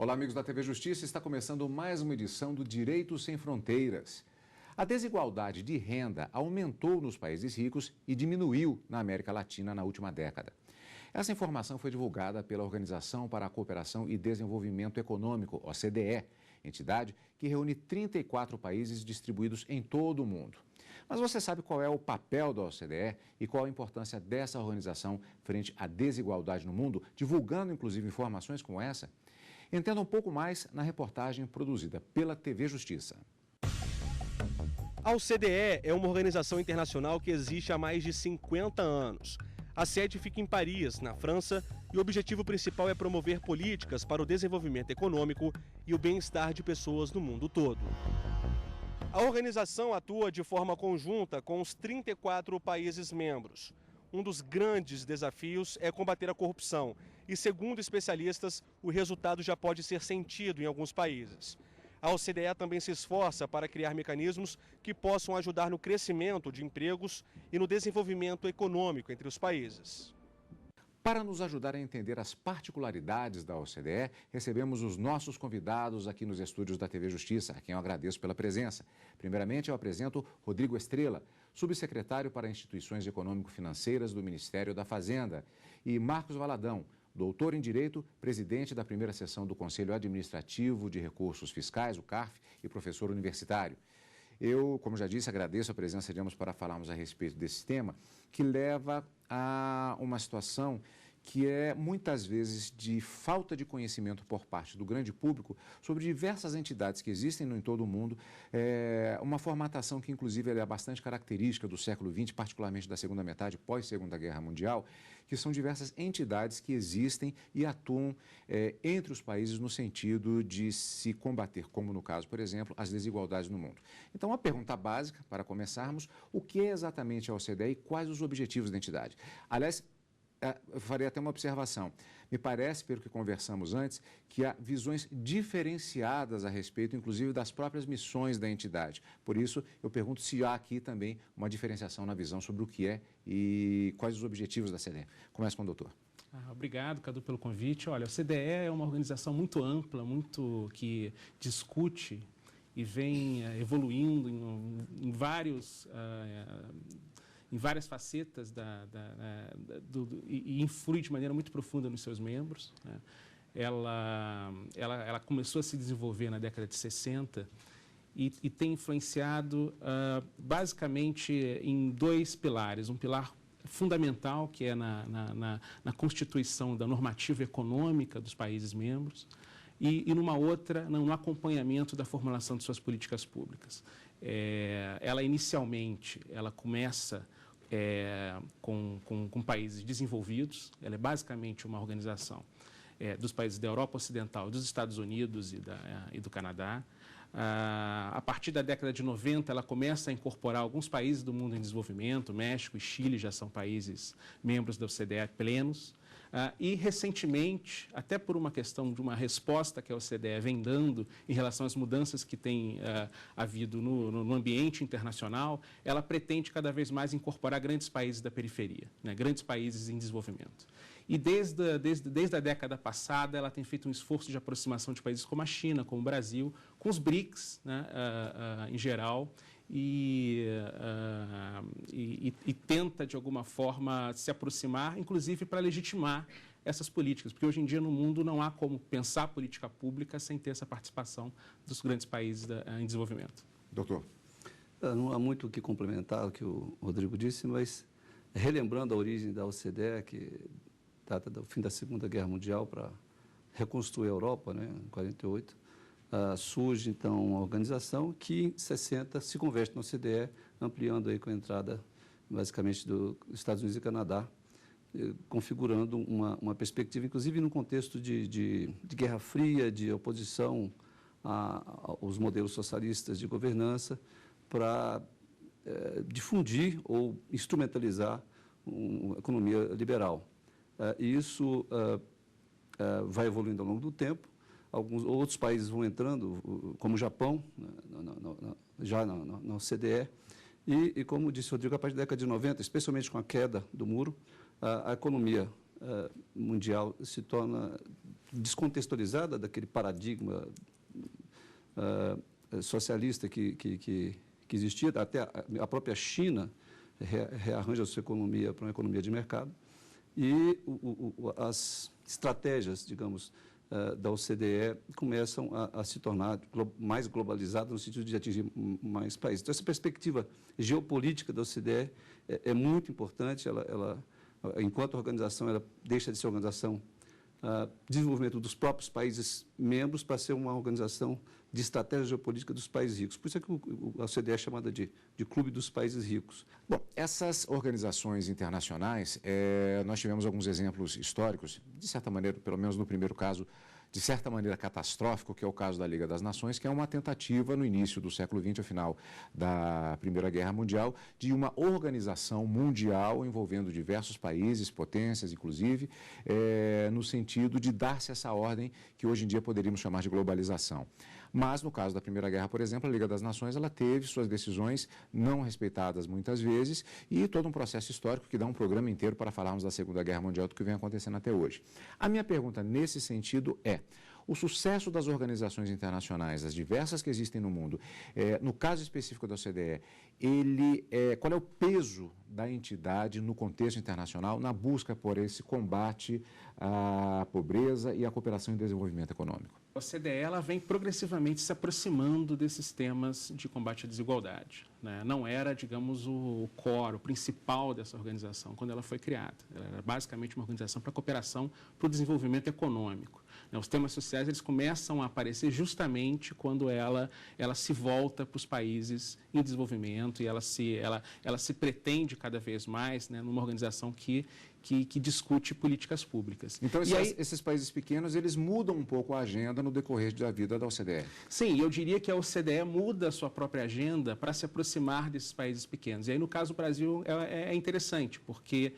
Olá, amigos da TV Justiça, está começando mais uma edição do Direito Sem Fronteiras. A desigualdade de renda aumentou nos países ricos e diminuiu na América Latina na última década. Essa informação foi divulgada pela Organização para a Cooperação e Desenvolvimento Econômico, OCDE, entidade que reúne 34 países distribuídos em todo o mundo. Mas você sabe qual é o papel da OCDE e qual a importância dessa organização frente à desigualdade no mundo, divulgando inclusive informações como essa? Entenda um pouco mais na reportagem produzida pela TV Justiça. A OCDE é uma organização internacional que existe há mais de 50 anos. A sede fica em Paris, na França, e o objetivo principal é promover políticas para o desenvolvimento econômico e o bem-estar de pessoas no mundo todo. A organização atua de forma conjunta com os 34 países membros. Um dos grandes desafios é combater a corrupção e, segundo especialistas, o resultado já pode ser sentido em alguns países. A OCDE também se esforça para criar mecanismos que possam ajudar no crescimento de empregos e no desenvolvimento econômico entre os países. Para nos ajudar a entender as particularidades da OCDE, recebemos os nossos convidados aqui nos estúdios da TV Justiça, a quem eu agradeço pela presença. Primeiramente, eu apresento Rodrigo Estrela, subsecretário para Instituições Econômico-Financeiras do Ministério da Fazenda, e Marcos Valadão, doutor em Direito, presidente da primeira seção do Conselho Administrativo de Recursos Fiscais, o CARF, e professor universitário. Eu, como já disse, agradeço a presença de ambos para falarmos a respeito desse tema, que leva a uma situação que é muitas vezes de falta de conhecimento por parte do grande público sobre diversas entidades que existem em todo o mundo, uma formatação que inclusive é bastante característica do século XX, particularmente da segunda metade, pós-Segunda Guerra Mundial, que são diversas entidades que existem e atuam entre os países no sentido de se combater, como no caso, por exemplo, as desigualdades no mundo. Então, uma pergunta básica, para começarmos, o que é exatamente a OCDE e quais os objetivos da entidade? Aliás, eu farei até uma observação. Me parece, pelo que conversamos antes, que há visões diferenciadas a respeito, inclusive, das próprias missões da entidade. Por isso, eu pergunto se há aqui também uma diferenciação na visão sobre o que é e quais os objetivos da OCDE. Começa com o doutor. Obrigado, Cadu, pelo convite. Olha, a OCDE é uma organização muito ampla, que discute e vem evoluindo em várias facetas e influi de maneira muito profunda nos seus membros, né? Ela começou a se desenvolver na década de 60 e tem influenciado basicamente em dois pilares. Um pilar fundamental, que é na constituição da normativa econômica dos países membros, e numa outra, no acompanhamento da formulação de suas políticas públicas. Ela inicialmente, ela começa com países desenvolvidos. Ela é basicamente uma organização dos países da Europa Ocidental, dos Estados Unidos e do Canadá. A partir da década de 90, ela começa a incorporar alguns países do mundo em desenvolvimento. México e Chile já são países membros da OCDE plenos. E, recentemente, até por uma questão de uma resposta que a OCDE vem dando em relação às mudanças que tem havido no ambiente internacional, ela pretende cada vez mais incorporar grandes países da periferia, né, grandes países em desenvolvimento. E desde a década passada, ela tem feito um esforço de aproximação de países como a China, como o Brasil, com os BRICS, né, em geral, e tenta, de alguma forma, se aproximar, inclusive para legitimar essas políticas, porque hoje em dia no mundo não há como pensar política pública sem ter essa participação dos grandes países em desenvolvimento. Doutor. Não há muito o que complementar o que o Rodrigo disse, mas relembrando a origem da OCDE, que data do fim da Segunda Guerra Mundial para reconstruir a Europa, né, em 48, surge, então, uma organização que, em 60, se converte na OCDE, ampliando aí com a entrada, basicamente, dos Estados Unidos e Canadá, configurando uma perspectiva, inclusive, num contexto de Guerra Fria, de oposição aos modelos socialistas de governança, para difundir ou instrumentalizar uma economia liberal. E isso vai evoluindo ao longo do tempo. Alguns outros países vão entrando, como o Japão, já na OCDE, e como disse o Rodrigo, a partir da década de 90, especialmente com a queda do muro, a economia mundial se torna descontextualizada daquele paradigma socialista que existia. Até a própria China rearranja a sua economia para uma economia de mercado. E as estratégias, digamos, da OCDE começam a se tornar mais globalizadas no sentido de atingir mais países. Então, essa perspectiva geopolítica da OCDE é muito importante. Ela, enquanto organização, ela deixa de ser organização de desenvolvimento dos próprios países membros para ser uma organização de estratégia geopolítica dos países ricos. Por isso é que a OCDE é chamada de Clube dos Países Ricos. Bom, essas organizações internacionais, nós tivemos alguns exemplos históricos, de certa maneira, pelo menos no primeiro caso, de certa maneira catastrófico, que é o caso da Liga das Nações, que é uma tentativa no início do século XX, ao final da Primeira Guerra Mundial, de uma organização mundial envolvendo diversos países, potências inclusive, no sentido de dar-se essa ordem que hoje em dia poderíamos chamar de globalização. Mas, no caso da Primeira Guerra, por exemplo, a Liga das Nações ela teve suas decisões não respeitadas muitas vezes e todo um processo histórico que dá um programa inteiro para falarmos da Segunda Guerra Mundial, do que vem acontecendo até hoje. A minha pergunta nesse sentido é: o sucesso das organizações internacionais, as diversas que existem no mundo, no caso específico da OCDE, qual é o peso da entidade no contexto internacional na busca por esse combate à pobreza e à cooperação e desenvolvimento econômico? A OCDE ela vem progressivamente se aproximando desses temas de combate à desigualdade, né? Não era, digamos, o core, o principal dessa organização quando ela foi criada. Ela era basicamente uma organização para cooperação para o desenvolvimento econômico. Os temas sociais eles começam a aparecer justamente quando ela se volta para os países em desenvolvimento e ela se pretende cada vez mais, né, numa organização que discute políticas públicas. Então, esses países pequenos, eles mudam um pouco a agenda no decorrer da vida da OCDE. Sim, eu diria que a OCDE muda a sua própria agenda para se aproximar desses países pequenos. E aí, no caso do Brasil, é interessante, porque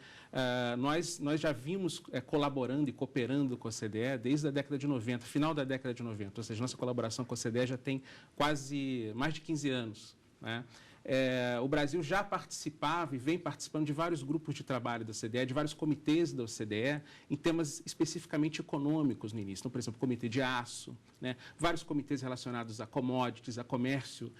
nós já vimos colaborando e cooperando com a OCDE desde a década de 90, final da década de 90. Ou seja, nossa colaboração com a OCDE já tem quase mais de 15 anos, né? O Brasil já participava e vem participando de vários grupos de trabalho da OCDE, de vários comitês da OCDE, em temas especificamente econômicos no início. Então, por exemplo, o Comitê de Aço, né? Vários comitês relacionados a commodities, a comércio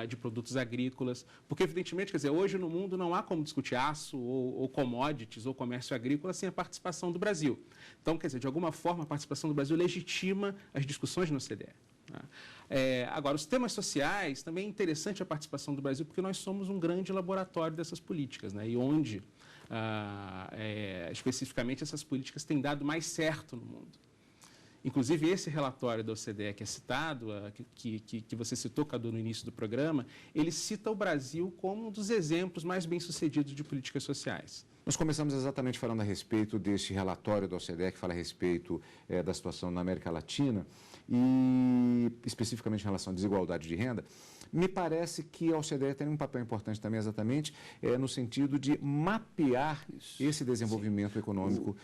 de produtos agrícolas, porque, evidentemente, quer dizer, hoje no mundo não há como discutir aço ou commodities ou comércio agrícola sem a participação do Brasil. Então, quer dizer, de alguma forma, a participação do Brasil legitima as discussões na OCDE. Agora, os temas sociais, também é interessante a participação do Brasil, porque nós somos um grande laboratório dessas políticas, né? E onde, especificamente, essas políticas têm dado mais certo no mundo. Inclusive, esse relatório da OCDE que é citado, que você citou, Cadu, no início do programa, ele cita o Brasil como um dos exemplos mais bem-sucedidos de políticas sociais. Nós começamos exatamente falando a respeito deste relatório da OCDE, que fala a respeito da situação na América Latina, e especificamente em relação à desigualdade de renda. Me parece que a OCDE tem um papel importante também, exatamente, no sentido de mapear esse desenvolvimento econômico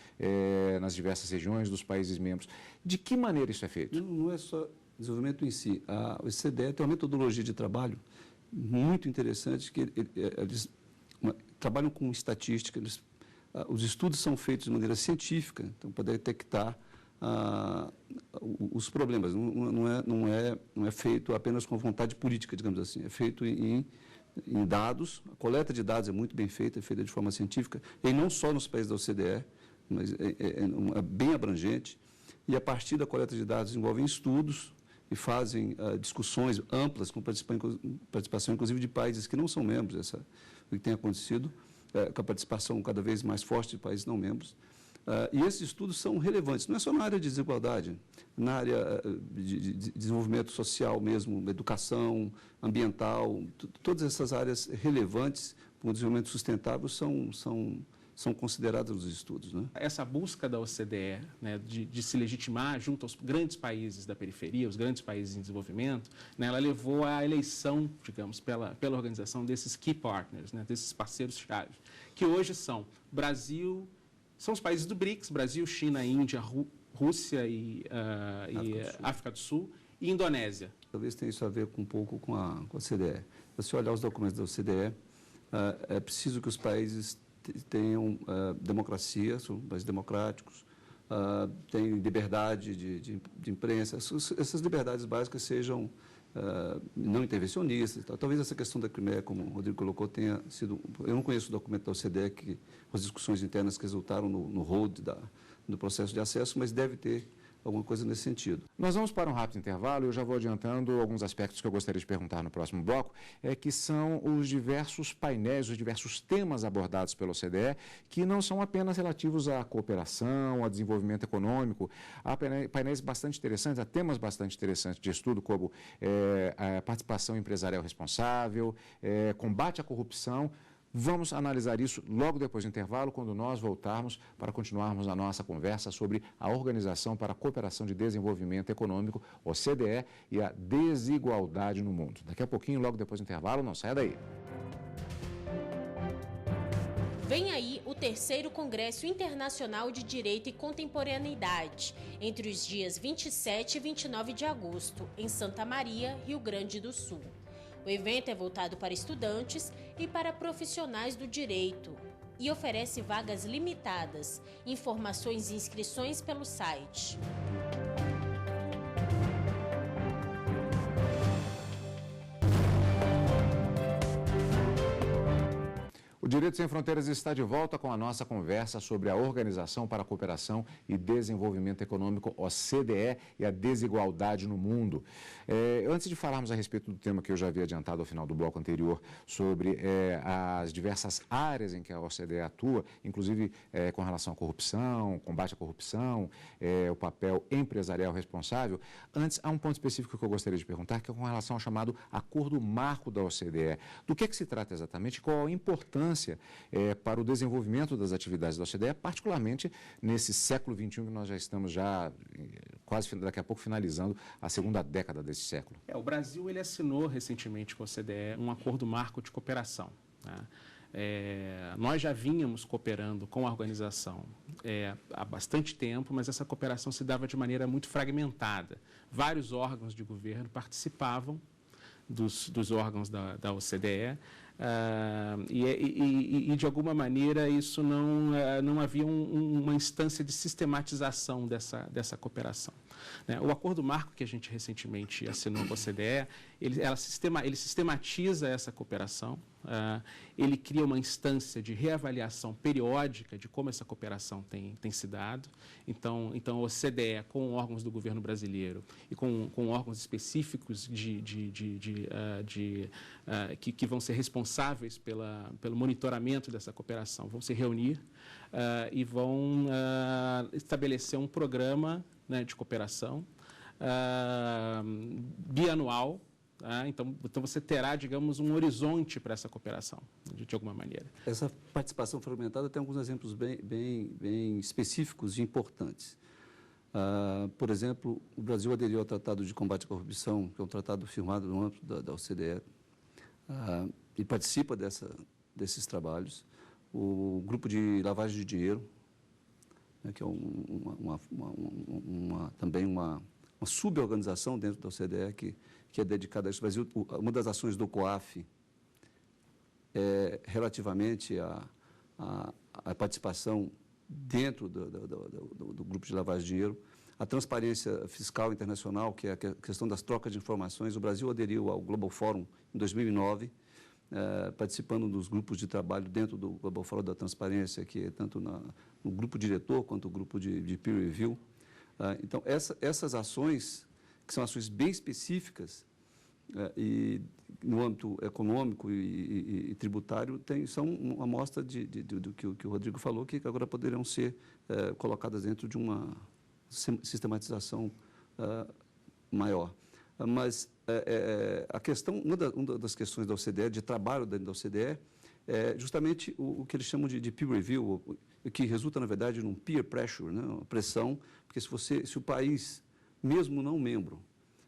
nas diversas regiões dos países membros. De que maneira isso é feito? Não é só desenvolvimento em si. A OCDE tem uma metodologia de trabalho muito interessante, que eles trabalham com estatística, os estudos são feitos de maneira científica, então para detectar os problemas. Não é feito apenas com vontade política, digamos assim, é feito em dados. A coleta de dados é muito bem feita, é feita de forma científica, e não só nos países da OCDE, mas é bem abrangente, e a partir da coleta de dados envolvem estudos e fazem discussões amplas com participação inclusive de países que não são membros, o que tem acontecido, com a participação cada vez mais forte de países não membros. E esses estudos são relevantes, não é só na área de desigualdade, na área de desenvolvimento social mesmo, educação, ambiental, todas essas áreas relevantes para o desenvolvimento sustentável são consideradas nos estudos, né? Essa busca da OCDE, né, de se legitimar junto aos grandes países da periferia, os grandes países em desenvolvimento, né, ela levou à eleição, digamos, pela organização desses key partners, né, desses parceiros-chave, que hoje são Brasil, são os países do BRICS, Brasil, China, Índia, Rússia e África do Sul e Indonésia. Talvez tenha isso a ver um pouco com a OCDE. Se você olhar os documentos da OCDE, é preciso que os países tenham democracia, são países democráticos, tem liberdade de imprensa, essas liberdades básicas sejam não intervencionistas. Talvez essa questão da Crimeia, como o Rodrigo colocou, tenha sido... Eu não conheço o documento da OCDE, as discussões internas que resultaram no hold do processo de acesso, mas deve ter alguma coisa nesse sentido. Nós vamos para um rápido intervalo e eu já vou adiantando alguns aspectos que eu gostaria de perguntar no próximo bloco, que são os diversos painéis, os diversos temas abordados pela OCDE, que não são apenas relativos à cooperação, ao desenvolvimento econômico. Há painéis bastante interessantes, há temas bastante interessantes de estudo, como a participação empresarial responsável, combate à corrupção. Vamos analisar isso logo depois do intervalo, quando nós voltarmos para continuarmos a nossa conversa sobre a Organização para a Cooperação de Desenvolvimento Econômico, OCDE, e a desigualdade no mundo. Daqui a pouquinho, logo depois do intervalo, não saia daí. Vem aí o 3º Congresso Internacional de Direito e Contemporaneidade, entre os dias 27 e 29 de agosto, em Santa Maria, Rio Grande do Sul. O evento é voltado para estudantes e para profissionais do direito e oferece vagas limitadas. Informações e inscrições pelo site. O Direito Sem Fronteiras está de volta com a nossa conversa sobre a Organização para a Cooperação e Desenvolvimento Econômico, OCDE, e a desigualdade no mundo. Antes de falarmos a respeito do tema que eu já havia adiantado ao final do bloco anterior, sobre as diversas áreas em que a OCDE atua, inclusive com relação à corrupção, combate à corrupção, o papel empresarial responsável, antes há um ponto específico que eu gostaria de perguntar, que é com relação ao chamado Acordo Marco da OCDE. Do que se trata exatamente? Qual a importância para o desenvolvimento das atividades da OCDE, particularmente nesse século XXI que nós já estamos quase daqui a pouco finalizando a segunda década desse século? O Brasil ele assinou recentemente com a OCDE um acordo marco de cooperação, né? Nós já vínhamos cooperando com a organização há bastante tempo, mas essa cooperação se dava de maneira muito fragmentada. Vários órgãos de governo participavam dos órgãos da OCDE, e de alguma maneira isso não havia uma instância de sistematização dessa cooperação, né? O acordo marco que a gente recentemente assinou com a OCDE, ele sistematiza essa cooperação, ele cria uma instância de reavaliação periódica de como essa cooperação tem se dado. Então a OCDE, com órgãos do governo brasileiro e com órgãos específicos que vão ser responsáveis pelo monitoramento dessa cooperação, vão se reunir e vão estabelecer um programa, né, de cooperação bianual. Então você terá, digamos, um horizonte para essa cooperação, de alguma maneira. Essa participação fragmentada tem alguns exemplos bem específicos e importantes. Por exemplo, o Brasil aderiu ao Tratado de Combate à Corrupção, que é um tratado firmado no âmbito da OCDE, e participa desses trabalhos. O Grupo de Lavagem de Dinheiro, né, que é também uma suborganização dentro da OCDE que é dedicada a isso. O Brasil, uma das ações do COAF relativamente à participação dentro do grupo de lavagem de dinheiro, a transparência fiscal internacional, que é a questão das trocas de informações. O Brasil aderiu ao Global Forum em 2009, participando dos grupos de trabalho dentro do Global Forum da Transparência, que é tanto no grupo diretor quanto no grupo de peer review. Então, essas ações, que são ações bem específicas, e no âmbito econômico e tributário, são uma amostra do que o Rodrigo falou, que agora poderiam ser colocadas dentro de uma sistematização maior. Mas a questão, uma das questões da OCDE, de trabalho dentro da OCDE, é justamente o que eles chamam de peer review, que resulta, na verdade, num peer pressure, né, uma pressão, porque se o país, mesmo não membro,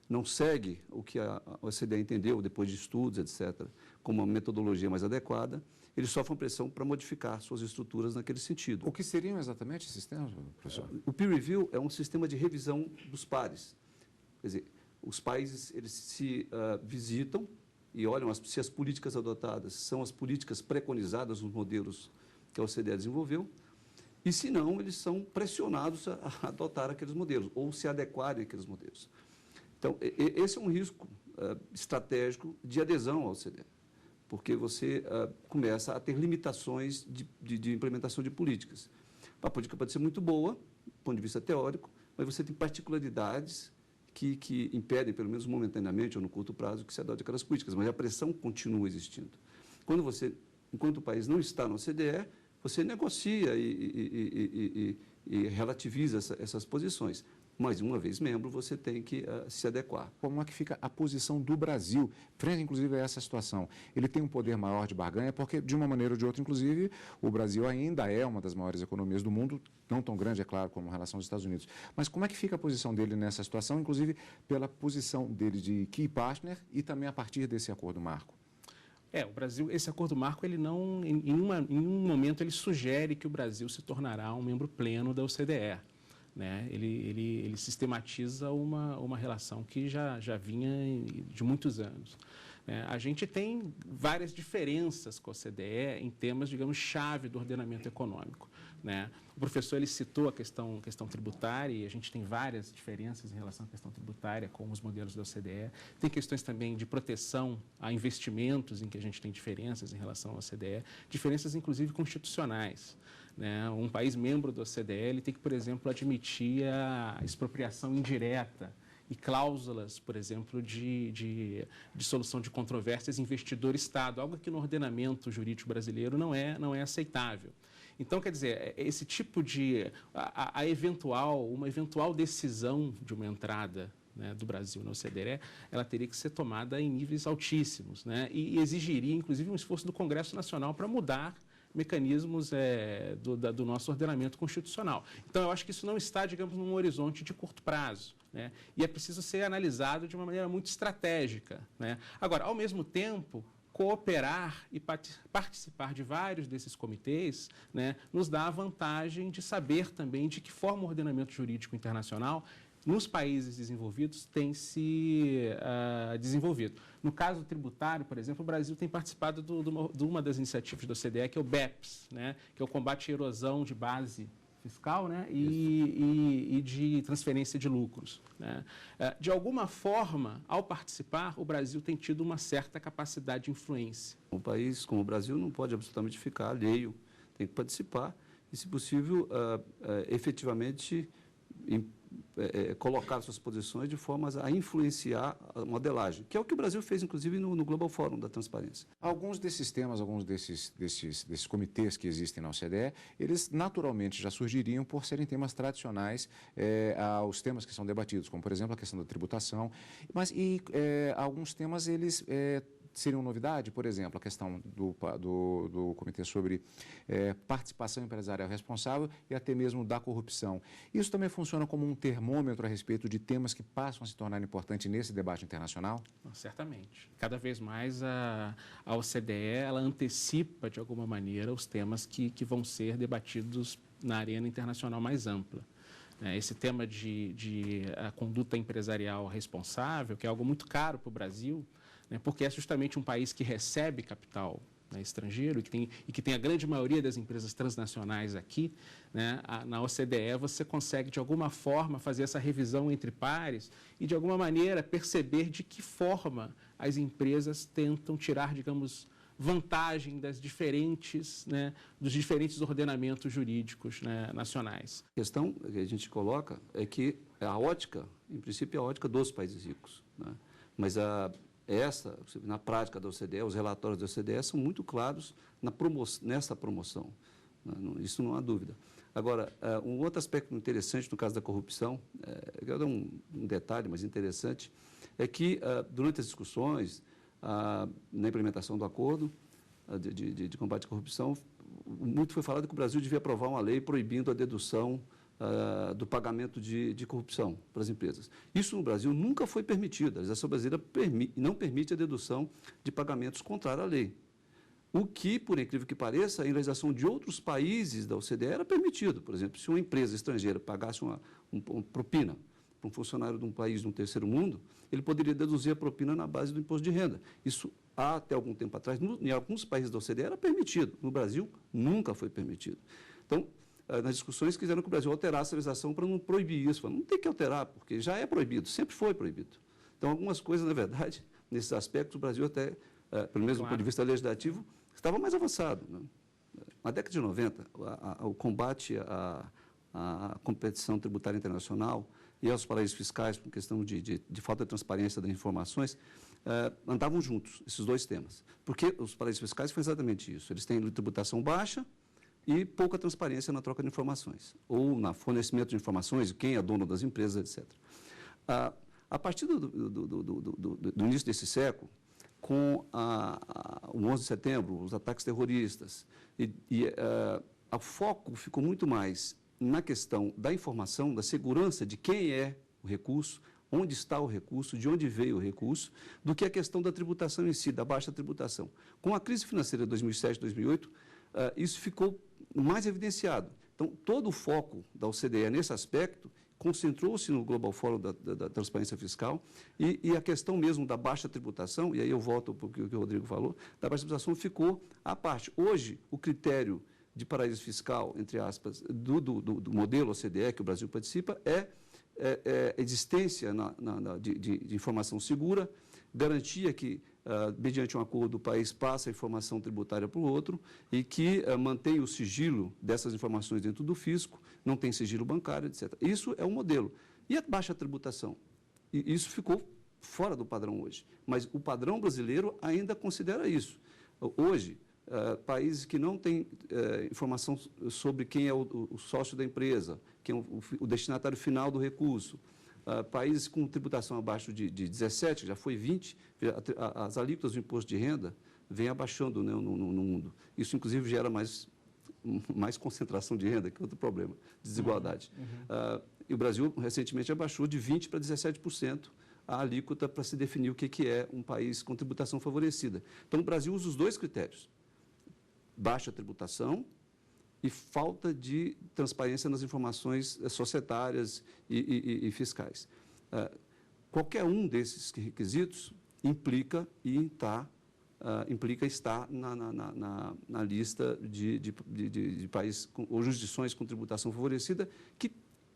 não segue o que a OCDE entendeu, depois de estudos, etc., como uma metodologia mais adequada, eles sofrem pressão para modificar suas estruturas naquele sentido. O que seriam exatamente esses sistemas, professor? O peer review é um sistema de revisão dos pares. Quer dizer, os países eles se visitam e olham se as políticas adotadas são as políticas preconizadas nos modelos que a OCDE desenvolveu, E, se não, eles são pressionados a adotar aqueles modelos ou se adequarem àqueles modelos. Então, esse é um risco estratégico de adesão ao OCDE, porque você começa a ter limitações de implementação de políticas. A política pode ser muito boa, do ponto de vista teórico, mas você tem particularidades que impedem, pelo menos momentaneamente ou no curto prazo, que se adote aquelas políticas, mas a pressão continua existindo. Quando você, enquanto o país não está no OCDE, você negocia e relativiza essas posições. Mas, uma vez membro, você tem que se adequar. Como é que fica a posição do Brasil, frente, inclusive, a essa situação? Ele tem um poder maior de barganha, porque, de uma maneira ou de outra, inclusive, o Brasil ainda é uma das maiores economias do mundo, não tão grande, é claro, como em relação aos Estados Unidos. Mas como é que fica a posição dele nessa situação, inclusive pela posição dele de key partner e também a partir desse acordo marco? O Brasil, esse acordo marco, ele não, em um momento, ele sugere que o Brasil se tornará um membro pleno da OCDE. Né? Ele sistematiza uma relação que já vinha de muitos anos. Né? A gente tem várias diferenças com a OCDE em temas, digamos, chave do ordenamento econômico. Né? O professor ele citou a questão tributária, e a gente tem várias diferenças em relação à questão tributária com os modelos da OCDE. Tem questões também de proteção a investimentos, em que a gente tem diferenças em relação à OCDE, diferenças inclusive constitucionais. Né? Um país membro da OCDE ele tem que, por exemplo, admitir a expropriação indireta e cláusulas, por exemplo, de solução de controvérsias investidor-Estado, algo que no ordenamento jurídico brasileiro não é aceitável. Então, quer dizer, esse tipo de... uma eventual decisão de uma entrada, né, do Brasil na OCDE, ela teria que ser tomada em níveis altíssimos, né, e exigiria, inclusive, um esforço do Congresso Nacional para mudar mecanismos do nosso ordenamento constitucional. Então, eu acho que isso não está, digamos, num horizonte de curto prazo, né, e é preciso ser analisado de uma maneira muito estratégica. Né. Agora, ao mesmo tempo, cooperar e participar de vários desses comitês, né, nos dá a vantagem de saber também de que forma o ordenamento jurídico internacional nos países desenvolvidos tem se desenvolvido. No caso tributário, por exemplo, o Brasil tem participado de uma das iniciativas da OCDE, que é o BEPS, né, que é o combate à erosão de base fiscal, né, e de transferência de lucros. Né. De alguma forma, ao participar, o Brasil tem tido uma certa capacidade de influência. Um país como o Brasil não pode absolutamente ficar alheio, tem que participar e, se possível, efetivamente colocar suas posições de forma a influenciar a modelagem, que é o que o Brasil fez, inclusive, no Global Forum da Transparência. Alguns desses temas, alguns desses comitês que existem na OCDE, eles naturalmente já surgiriam por serem temas tradicionais aos temas que são debatidos, como, por exemplo, a questão da tributação, mas alguns temas, eles seriam novidade, por exemplo, a questão do comitê sobre participação empresarial responsável e até mesmo da corrupção. Isso também funciona como um termômetro a respeito de temas que passam a se tornar importantes nesse debate internacional? Certamente. Cada vez mais a OCDE ela antecipa, de alguma maneira, os temas que vão ser debatidos na arena internacional mais ampla. Esse tema de a conduta empresarial responsável, que é algo muito caro para o Brasil, né, porque é justamente um país que recebe capital, né, estrangeiro e que tem a grande maioria das empresas transnacionais aqui. Né, na OCDE você consegue, de alguma forma, fazer essa revisão entre pares e, de alguma maneira, perceber de que forma as empresas tentam tirar, digamos, vantagem dos diferentes ordenamentos jurídicos, né, nacionais. A questão que a gente coloca é que a ótica, em princípio, é a ótica dos países ricos. Né? Mas na prática da OCDE, os relatórios da OCDE são muito claros nessa promoção. Né? Isso não há dúvida. Agora, um outro aspecto interessante no caso da corrupção, eu quero dar um detalhe, mas interessante, é que durante as discussões, na implementação do acordo de combate à corrupção, muito foi falado que o Brasil devia aprovar uma lei proibindo a dedução do pagamento de corrupção para as empresas. Isso no Brasil nunca foi permitido. A legislação brasileira não permite a dedução de pagamentos contrário à lei. O que, por incrível que pareça, em legislação de outros países da OCDE era permitido. Por exemplo, se uma empresa estrangeira pagasse uma propina para um funcionário de um país, de um terceiro mundo, ele poderia deduzir a propina na base do imposto de renda. Isso, há até algum tempo atrás, em alguns países da OCDE era permitido. No Brasil, nunca foi permitido. Então, nas discussões, quiseram que o Brasil alterasse a legislação para não proibir isso. Não tem que alterar, porque já é proibido, sempre foi proibido. Então, algumas coisas, na verdade, nesses aspectos, o Brasil até, pelo menos do ponto de vista legislativo, estava mais avançado, né? Na década de 90, o combate à competição tributária internacional e aos paraísos fiscais, por questão de falta de transparência das informações, andavam juntos, esses dois temas. Porque os paraísos fiscais foi exatamente isso. Eles têm tributação baixa e pouca transparência na troca de informações, ou no fornecimento de informações, quem é dono das empresas, etc. A partir do início desse século, com o 11 de setembro, os ataques terroristas, o foco ficou muito mais na questão da informação, da segurança de quem é o recurso, onde está o recurso, de onde veio o recurso, do que a questão da tributação em si, da baixa tributação. Com a crise financeira de 2007, 2008, isso ficou mais evidenciado. Então, todo o foco da OCDE nesse aspecto concentrou-se no Global Forum da Transparência Fiscal e a questão mesmo da baixa tributação, e aí eu volto para o que o Rodrigo falou, da baixa tributação ficou à parte. Hoje, o critério de paraíso fiscal, entre aspas, do modelo OCDE que o Brasil participa é existência de informação segura, garantia que, mediante um acordo, o país passa a informação tributária para o outro e que mantém o sigilo dessas informações dentro do fisco, não tem sigilo bancário, etc. Isso é um modelo. E a baixa tributação? E isso ficou fora do padrão hoje. Mas o padrão brasileiro ainda considera isso. Hoje, países que não têm informação sobre quem é o sócio da empresa, quem é o destinatário final do recurso, países com tributação abaixo de 17, já foi 20, as alíquotas do imposto de renda vêm abaixando, né, no mundo. Isso, inclusive, gera mais concentração de renda, que é outro problema, desigualdade. E o Brasil, recentemente, abaixou de 20% para 17% a alíquota para se definir o que é um país com tributação favorecida. Então, o Brasil usa os dois critérios: baixa tributação e falta de transparência nas informações societárias e fiscais. Qualquer um desses requisitos implica estar na lista de países ou jurisdições com tributação favorecida, que,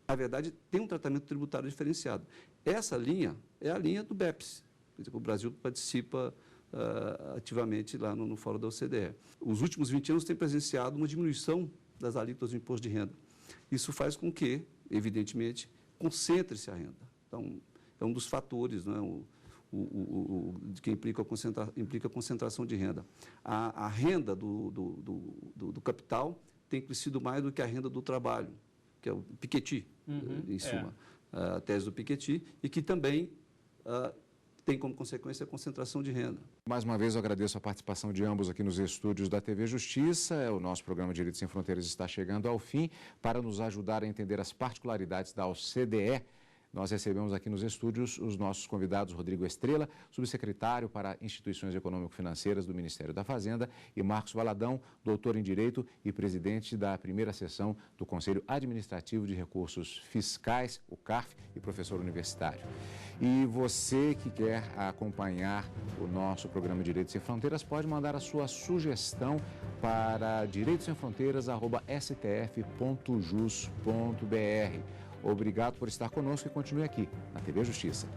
na verdade, tem um tratamento tributário diferenciado. Essa linha é a linha do BEPS. O Brasil participa ativamente lá no Fórum da OCDE. Os últimos 20 anos têm presenciado uma diminuição das alíquotas do imposto de renda. Isso faz com que, evidentemente, concentre-se a renda. Então, é um dos fatores, né, que implica a concentração de renda. A renda do capital tem crescido mais do que a renda do trabalho, que é o Piketty, em suma, a tese do Piketty, e que também tem como consequência a concentração de renda. Mais uma vez, eu agradeço a participação de ambos aqui nos estúdios da TV Justiça. O nosso programa Direitos Sem Fronteiras está chegando ao fim. Para nos ajudar a entender as particularidades da OCDE, nós recebemos aqui nos estúdios os nossos convidados Rodrigo Estrela, subsecretário para Instituições Econômico-Financeiras do Ministério da Fazenda, e Marcos Valadão, doutor em Direito e presidente da primeira sessão do Conselho Administrativo de Recursos Fiscais, o CARF, e professor universitário. E você que quer acompanhar o nosso programa Direitos Sem Fronteiras pode mandar a sua sugestão para direitosemfronteiras@stf.jus.br. Obrigado por estar conosco e continue aqui na TV Justiça.